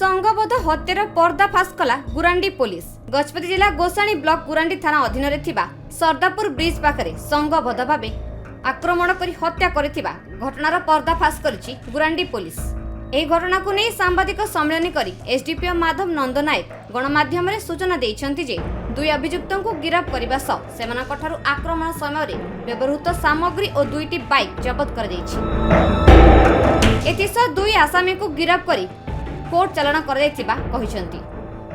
संगबद्ध हत्यार पर्दाफाश कला गुरांडी पुलिस। गजपति जिला गोसाणी ब्लॉक गुरांडी थाना अधीन सरदापुर ब्रिज पाखरे संगबद्ध भाव आक्रमण कर हत्या करिथिबा घटनार पर्दाफाश करिछि गुरांडी पुलिस। ଏହି ଘଟଣାକୁ ନେଇ ସାମ୍ବାଦିକ ସମ୍ମିଳନୀ କରି ଏସଡିପିଓ ମାଧବ ନନ୍ଦ ନାୟକ ଗଣମାଧ୍ୟମରେ ସୂଚନା ଦେଇଛନ୍ତି ଯେ ଦୁଇ ଅଭିଯୁକ୍ତଙ୍କୁ ଗିରଫ କରିବା ସହ ସେମାନଙ୍କଠାରୁ ଆକ୍ରମଣ ସମୟରେ ବ୍ୟବହୃତ ସାମଗ୍ରୀ ଓ ଦୁଇଟି ବାଇକ୍ ଜବତ କରାଯାଇଛି। ଏଥିସହ ଦୁଇ ଆସାମୀଙ୍କୁ ଗିରଫ କରି କୋର୍ଟ ଚାଲାଣ କରାଯାଇଥିବା କହିଛନ୍ତି।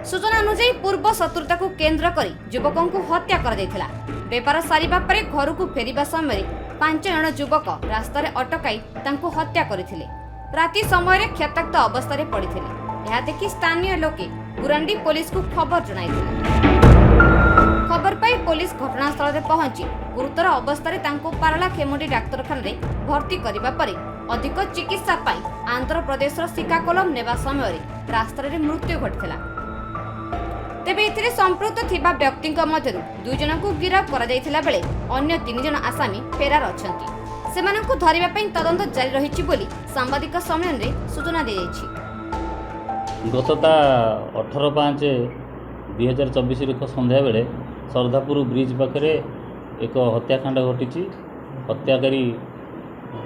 सूचना अनुसार पूर्व शत्रुताକୁ केन्द्र କରି ଯୁବକଙ୍କୁ ହତ୍ୟା କରାଯାଇଥିଲା। ବେପାର ସାରିବା ପରେ ଘରକୁ ଫେରିବା ସମୟରେ 5 ଜଣ ଯୁବକ ରାସ୍ତାରେ ଅଟକାଇ ତାଙ୍କୁ ହତ୍ୟା କରିଥିଲେ। राति समय क्षताक्त अवस्था पड़िथिले। यह देखि स्थानीय लोके गुरांडी पुलिस को खबर जणाइथिले। खबर पाई पुलिस घटनास्थल रे पहुंची गुरुतर अवस्था पारला खेमुंडी डाक्तरखाना रे भर्ती करिबा परे अधिक चिकित्सा पाई आंध्र प्रदेश श्रीकाकुलम नेबा समय रास्ता रे मृत्यु घटिथिला। तेबे एथिरे संपृक्त थिबा व्यक्तिक मध्यरु 2 जन को गिरफ करा जायथिला बेले अन्य 3 जन आसामी फेरार अछंती। सेमानंकु धरिबा पई तदंत जारी रहिछि बोली सांबादिक सम्मेलन रे सूचना दै छि। गतता 18/5/2024 रे संध्या बेले सरदापुर ब्रिज पाखरे एक हत्याकांड घटी। हत्याकारी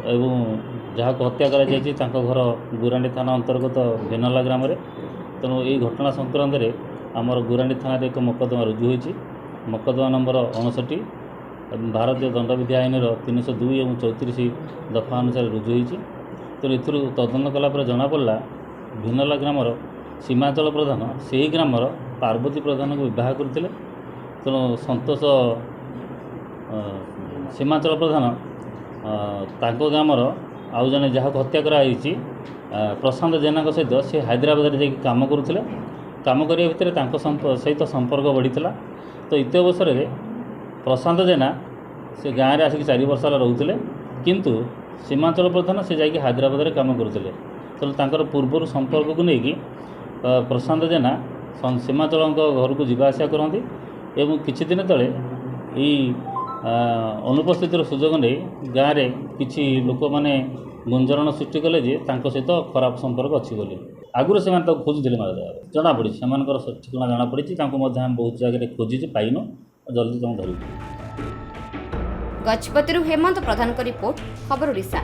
एवं जहाँ को हत्या करा जायछि तांको घर गुरांडी थाना अंतर्गत भेनला ग्राम रे। तेणु यही घटना संक्रांत रे आमर गुरांडी थाना रे एक मोकदमा रुजु होइछि। मोकदमा नंबर 59 भारतीय दंडविधि आईन 302 और 34 दफा अनुसार रुजु होइछि। तेणु एथुरु तदंत कला पर जना पड़ला भिनला ग्रामर सीमांचल प्रधान से ही ग्रामर पार्वती प्रधान को विवाह करथिले। तेणु संतोष सीमांचल प्रधान तांको ग्रामर आउ जने जहाँ हत्या कराई प्रशांत जेना सहित से हैदराबाद जाकि काम करुले। काम करिया भितर तांको सहित संपर्क बढ़ीला। तो इत अवसर में प्रशांत जेना से गाँव में आसिक 4 वर्ष रोते किंतु सीमांचल प्रधान से जाकि हैदराबाद रे काम करुले। तेणु तांकर पूर्वर संपर्क को लेकिन प्रशांत जेना सीमांचल घर को जीवा आसा करती एवं किछि दिन तले यही अनुपस्थित सुजोग नहीं गाँव में किछि लोक मैंने गुंजरण सृष्टि कले जे तांको सहित खराब संपर्क अच्छी बोली आगुरी से खोजुले जना पड़ी से ठिकाना जना पड़ी बहुत जगह खोजी पाइन जल्दी तुम धरू। गजपति हेमंत प्रधान रिपोर्ट खबर ओडिशा।